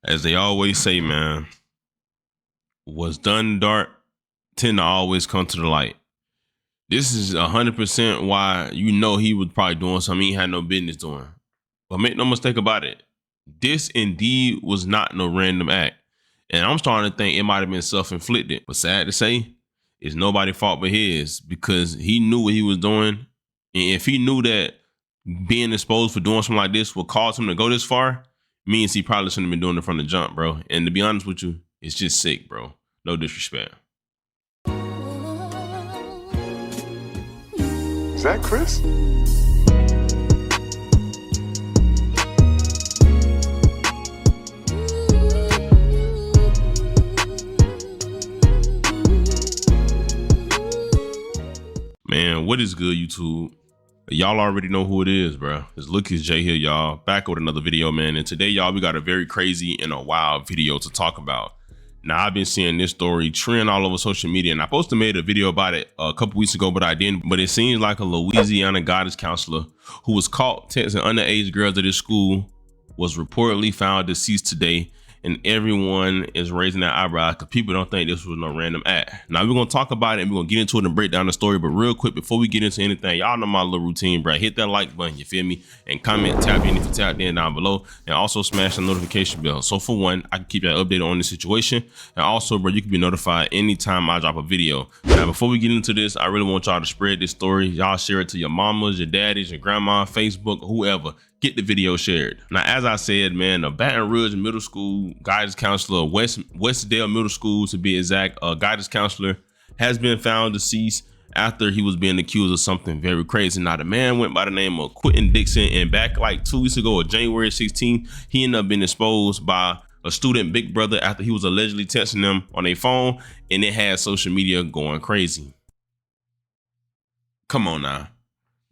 As they always say, man, what's done in the dark tend to always come to the light. This is 100% why you know he was probably doing something he had no business doing. But make no mistake about it, this indeed was not no random act. And I'm starting to think it might have been self-inflicted. But sad to say, it's nobody's fault but his, because he knew what he was doing. And if he knew that being exposed for doing something like this would cause him to go this far, means he probably shouldn't have been doing it from the jump, bro. And to be honest with you, it's just sick, bro. No disrespect. Is that Chris? Man, what is good, YouTube? Y'all already know who it is, bro. It's Lucas J here, y'all. Back with another video, man. And today, y'all, we got a very crazy and a wild video to talk about. Now, I've been seeing this story trend all over social media, and I supposed to made a video about it a couple weeks ago, but I didn't. But it seems like a Louisiana guidance counselor who was caught texting underage girls at his school was reportedly found deceased today. And everyone is raising their eyebrows because people don't think this was no random act. Now, we're going to talk about it and we're going to get into it and break down the story. But real quick, before we get into anything, y'all know my little routine, bro. Hit that like button, you feel me? And comment, tap in if you tapped in down below. And also smash the notification bell. So for one, I can keep you updated on the situation. And also, bro, you can be notified anytime I drop a video. Now, before we get into this, I really want y'all to spread this story. Y'all share it to your mamas, your daddies, your grandma, Facebook, whoever. Get the video shared. Now, as I said, man, a Baton Rouge middle school guidance counselor, Westdale Middle School to be exact, a guidance counselor has been found deceased after he was being accused of something very crazy. Now, the man went by the name of Quentin Dixon, and back like 2 weeks ago, on January 16th, he ended up being exposed by a student big brother after he was allegedly texting them on a phone, and it had social media going crazy. Come on now.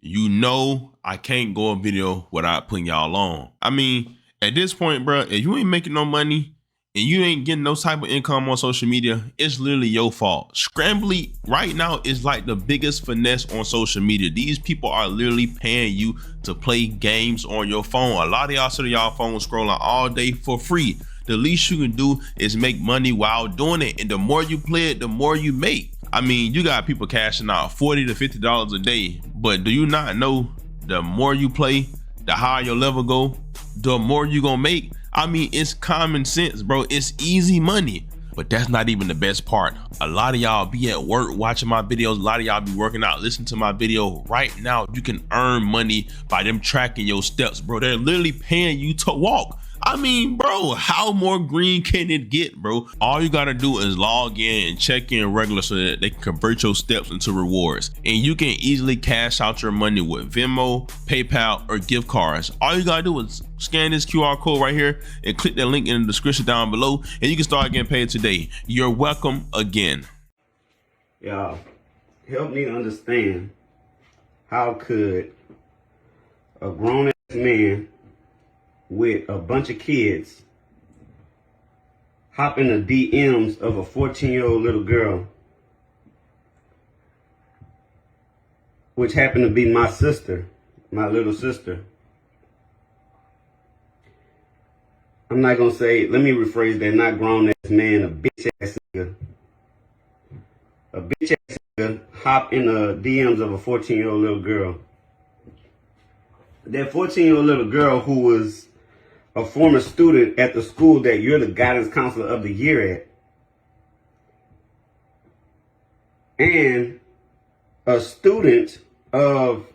You know I can't go a video without putting y'all on. I mean, at this point, bro, if you ain't making no money and you ain't getting no type of income on social media, it's literally your fault. Scrambly right now is like the biggest finesse on social media. These people are literally paying you to play games on your phone. A lot of y'all sit on y'all phone scrolling all day for free. The least you can do is make money while doing it. And the more you play it, the more you make. I mean, you got people cashing out $40 to $50 a day, but do you not know the more you play, the higher your level go, the more you gonna make? I mean, it's common sense, bro. It's easy money, but that's not even the best part. A lot of y'all be at work watching my videos. A lot of y'all be working out, listening to my video. Right now, you can earn money by them tracking your steps, bro. They're literally paying you to walk. I mean, bro, how more green can it get, bro? All you gotta do is log in and check in regular so that they can convert your steps into rewards. And you can easily cash out your money with Venmo, PayPal, or gift cards. All you gotta do is scan this QR code right here and click that link in the description down below, and you can start getting paid today. You're welcome again. Y'all, help me understand, how could a grown-ass man with a bunch of kids hop in the DMs of a 14-year-old little girl, which happened to be my sister, my little sister. I'm not gonna say, let me rephrase that, not grown-ass man, a bitch-ass nigga. A bitch-ass nigga hop in the DMs of a 14-year-old little girl. That 14-year-old little girl who was a former student at the school that you're the guidance counselor of the year at, and a student of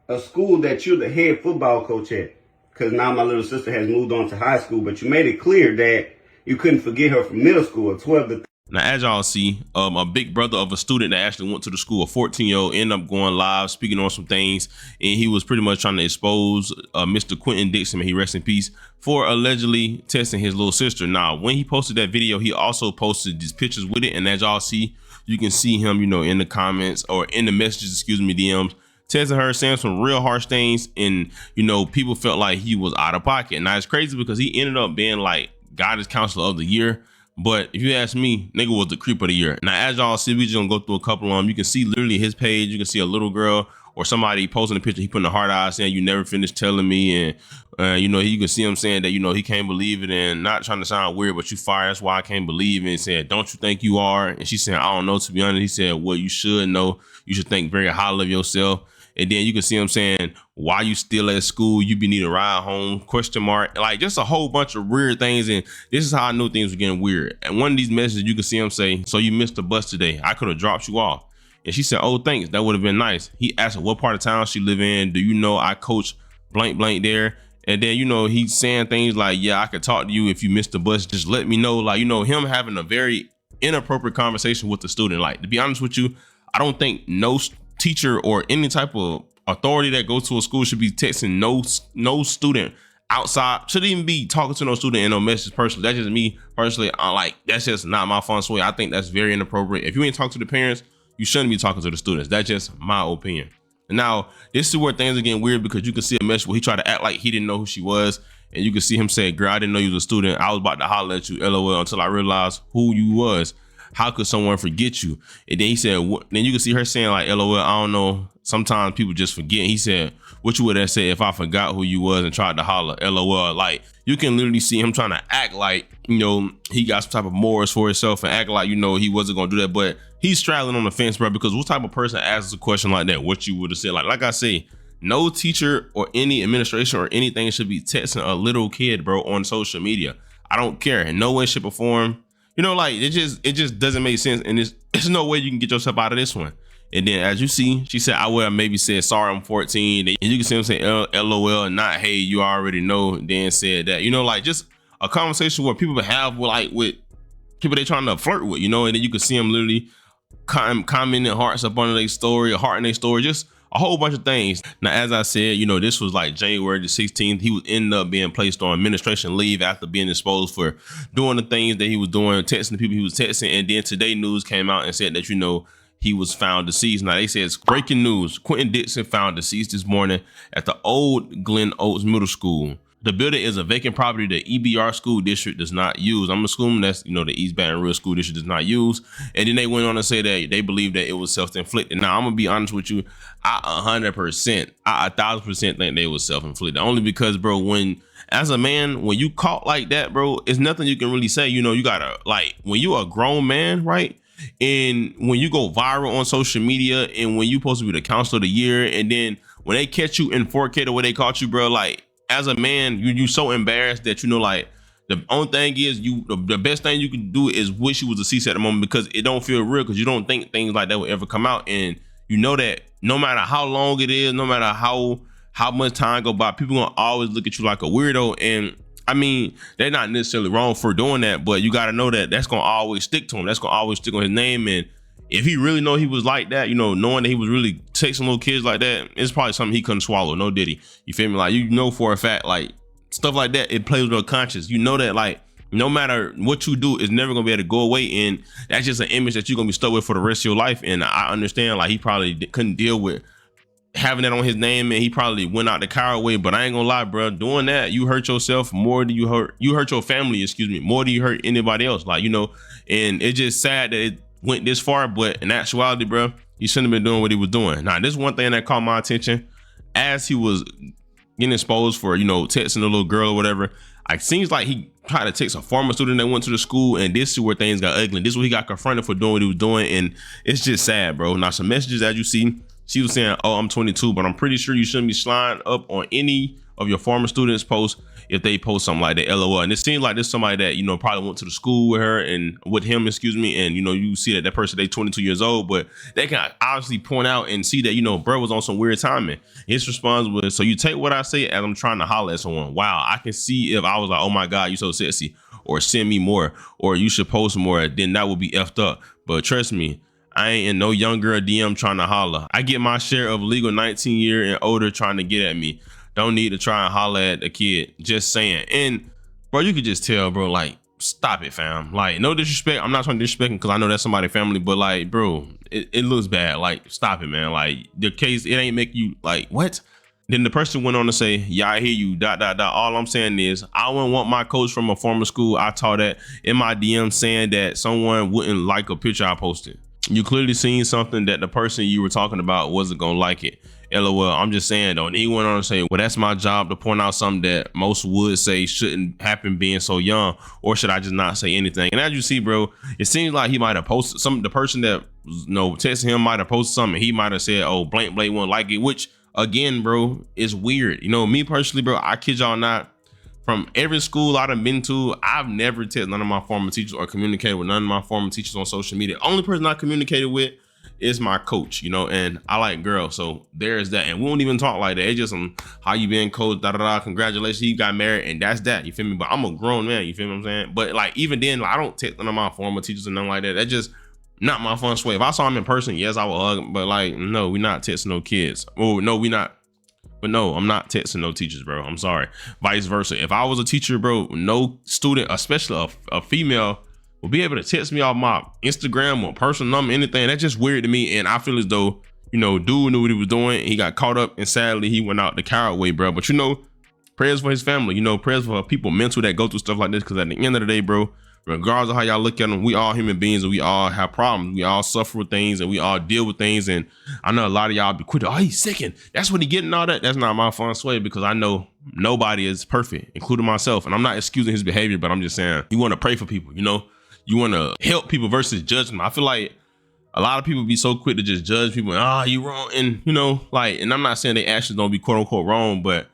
a school that you're the head football coach at, because now my little sister has moved on to high school, but you made it clear that you couldn't forget her from middle school, 12 to. Now, as y'all see, a big brother of a student that actually went to the school, a 14-year-old, ended up going live, speaking on some things, and he was pretty much trying to expose Mr. Quentin Dixon, may he rest in peace, for allegedly testing his little sister. Now, when he posted that video, he also posted these pictures with it, and as y'all see, you can see him, you know, in the comments or in the messages, excuse me, DMs, testing her, saying some real harsh things, and, you know, people felt like he was out of pocket. Now, it's crazy because he ended up being like guidance counselor of the year. But if you ask me, nigga was the creep of the year. Now, as y'all see, we just gonna go through a couple of them. You can see literally his page. You can see a little girl or somebody posting a picture, he putting a heart eye saying, "You never finished telling me," and you know, you can see him saying that, you know, he can't believe it, and not trying to sound weird, but you fired, that's why I can't believe it. And said, "Don't you think you are?" And she said, "I don't know, to be honest." He said, "Well, you should know. You should think very highly of yourself." And then you can see him saying, "Why you still at school? You be need a ride home?" Question mark. Like, just a whole bunch of weird things. And this is how I knew things were getting weird. And one of these messages, you can see him say, "So you missed the bus today. I could have dropped you off." And she said, "Oh, thanks. That would have been nice." He asked her what part of town she live in. "Do you know I coach blank blank there?" And then, you know, he's saying things like, "Yeah, I could talk to you if you missed the bus. Just let me know." Like, you know, him having a very inappropriate conversation with the student. Like, to be honest with you, I don't think no teacher or any type of authority that goes to a school should be texting no student outside, shouldn't even be talking to no student in no message personally. That's just me personally. That's just not my fun way. I think that's very inappropriate. If you ain't talking to the parents, you shouldn't be talking to the students. That's just my opinion. And now, this is where things are getting weird, because you can see a message where he tried to act like he didn't know who she was. And you can see him say, "Girl, I didn't know you was a student. I was about to holler at you, LOL, until I realized who you was. How could someone forget you?" And then he said, then you can see her saying like, "LOL, I don't know. Sometimes people just forget." He said, "What you would have said if I forgot who you was and tried to holler, LOL." Like, you can literally see him trying to act like, you know, he got some type of morals for himself and act like, you know, he wasn't going to do that. But he's straddling on the fence, bro, because what type of person asks a question like that? What you would have said? Like I say, no teacher or any administration or anything should be texting a little kid, bro, on social media. I don't care. In no way, shape, or form. You know, like, it just doesn't make sense. And there's no way you can get yourself out of this one. And then, as you see, she said, "I would have maybe said, 'Sorry, I'm 14. And you can see him say LOL and not, "Hey, you already know." Then said that, you know, like, just a conversation where people have with people they trying to flirt with, you know. And then you can see him literally commenting hearts up under their story, a heart in their story, just a whole bunch of things. Now, as I said, you know, this was like January the 16th. He would end up being placed on administration leave after being exposed for doing the things that he was doing, texting the people he was texting. And then today news came out and said that, you know, he was found deceased. Now, they say it's breaking news. Quentin Dixon found deceased this morning at the old Glen Oaks Middle School. The building is a vacant property the EBR school district does not use. I'm assuming that's, you know, the East Baton Rouge school district does not use. And then they went on to say that they believe that it was self-inflicted. Now, I'm going to be honest with you. I 1,000% think they was self-inflicted. Only because, bro, as a man, when you caught like that, bro, it's nothing you can really say. You know, you gotta, like, when you a grown man, right? And when you go viral on social media, and when you supposed to be the counselor of the year, and then when they catch you in 4K the way they caught you, bro, like, as a man, you so embarrassed that, you know, like, the only thing is the best thing you can do is wish you was deceased at the moment, because it don't feel real, because you don't think things like that will ever come out. And you know that no matter how long it is, no matter how much time go by, people gonna always look at you like a weirdo. And I mean, they're not necessarily wrong for doing that, but you got to know that that's going to always stick to him. That's going to always stick on his name. And if he really know he was like that, you know, knowing that he was really texting little kids like that, it's probably something he couldn't swallow. No diddy. You feel me? Like, you know, for a fact, like, stuff like that, it plays with your conscience. You know that, like, no matter what you do, it's never going to be able to go away. And that's just an image that you're going to be stuck with for the rest of your life. And I understand, like, he probably couldn't deal with having that on his name, and he probably went out the coward way. But I ain't gonna lie, bro, doing that, you hurt yourself more than you hurt your family, more than you hurt anybody else. Like, you know, and it's just sad that it went this far. But in actuality, bro, he shouldn't have been doing what he was doing. Now, this one thing that caught my attention as he was getting exposed for, you know, texting a little girl or whatever. It seems like he tried to text a former student that went to the school, and this is where things got ugly. This is where he got confronted for doing what he was doing, and it's just sad, bro. Now, some messages, as you see, she was saying, "Oh, I'm 22, but I'm pretty sure you shouldn't be sliding up on any of your former students' posts if they post something like that, LOL." And it seems like there's somebody that, you know, probably went to the school with her and with him, and, you know, you see that person, they 22 years old, but they can obviously point out and see that, you know, bro was on some weird timing. His response was, "So you take what I say as I'm trying to holler at someone. Wow, I can see if I was like, oh my God, you so sexy, or send me more, or you should post more, then that would be effed up. But trust me, I ain't in no young girl DM trying to holler. I get my share of legal 19 year and older trying to get at me. Don't need to try and holler at a kid. Just saying." And bro, you could just tell, bro, like, stop it, fam. Like, no disrespect. I'm not trying to disrespect him, because I know that's somebody's family, but like, bro, it looks bad. Like, stop it, man. Like, the case, it ain't make you like, what? Then the person went on to say, "Yeah, I hear you, ... All I'm saying is, I wouldn't want my coach from a former school I taught at in my DM saying that someone wouldn't like a picture I posted." You clearly seen something that the person you were talking about wasn't gonna like it. LOL. I'm just saying though. And he went on to say, well, that's my job to point out something that most would say shouldn't happen being so young, or should I just not say anything? And as you see, bro, it seems like he might have posted the person that texting him might have posted something. He might have said, oh, blank won't like it, which again, bro, is weird. Me personally, bro, I kid y'all not. From every school I've been to, I've never texted none of my former teachers or communicated with none of my former teachers on social media. Only person I communicated with is my coach, and I like girls. So there's that. And we won't even talk like that. It's just how you been, coach, congratulations, you got married, and that's that. You feel me? But I'm a grown man, you feel what I'm saying? But like even then, I don't text none of my former teachers and nothing like that. That's just not my fun sway. If I saw him in person, yes, I would hug him. But like, no, we're not texting no kids. Oh, no, we not. But no, I'm not texting no teachers, bro. I'm sorry. Vice versa. If I was a teacher, bro, no student, especially a female, will be able to text me off my Instagram or personal number, anything. That's just weird to me. And I feel as though, dude knew what he was doing. He got caught up and sadly he went out the coward way, bro. But prayers for his family, prayers for people mental that go through stuff like this. Because at the end of the day, bro, regardless of how y'all look at them, we all human beings and we all have problems. We all suffer with things and we all deal with things. And I know a lot of y'all be quick. Oh, he's sicking. That's what he getting all that. That's not my fun sway because I know nobody is perfect, including myself. And I'm not excusing his behavior, but I'm just saying you want to pray for people, you want to help people versus judge them. I feel like a lot of people be so quick to just judge people. You wrong. And, and I'm not saying they actions don't be quote unquote wrong, but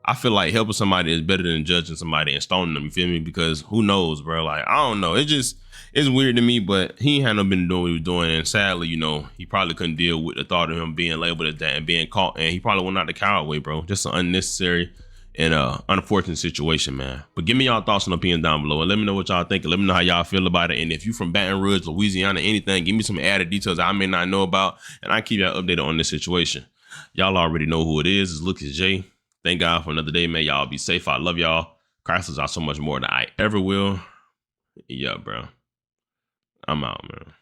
I feel like helping somebody is better than judging somebody and stoning them. You feel me? Because who knows, bro? Like, I don't know. It's weird to me, but he ain't had no been doing what he was doing. And sadly, he probably couldn't deal with the thought of him being labeled as that and being caught. And he probably went out the coward way, bro. Just an unnecessary and unfortunate situation, man. But give me y'all thoughts and opinions down below and let me know what y'all think. Let me know how y'all feel about it. And if you from Baton Rouge, Louisiana, anything, give me some added details I may not know about. And I keep y'all updated on this situation. Y'all already know who it is. It's Lucas J. Thank God for another day, man. Y'all be safe. I love y'all. Christ is out so much more than I ever will. Yeah, bro. I'm out, man.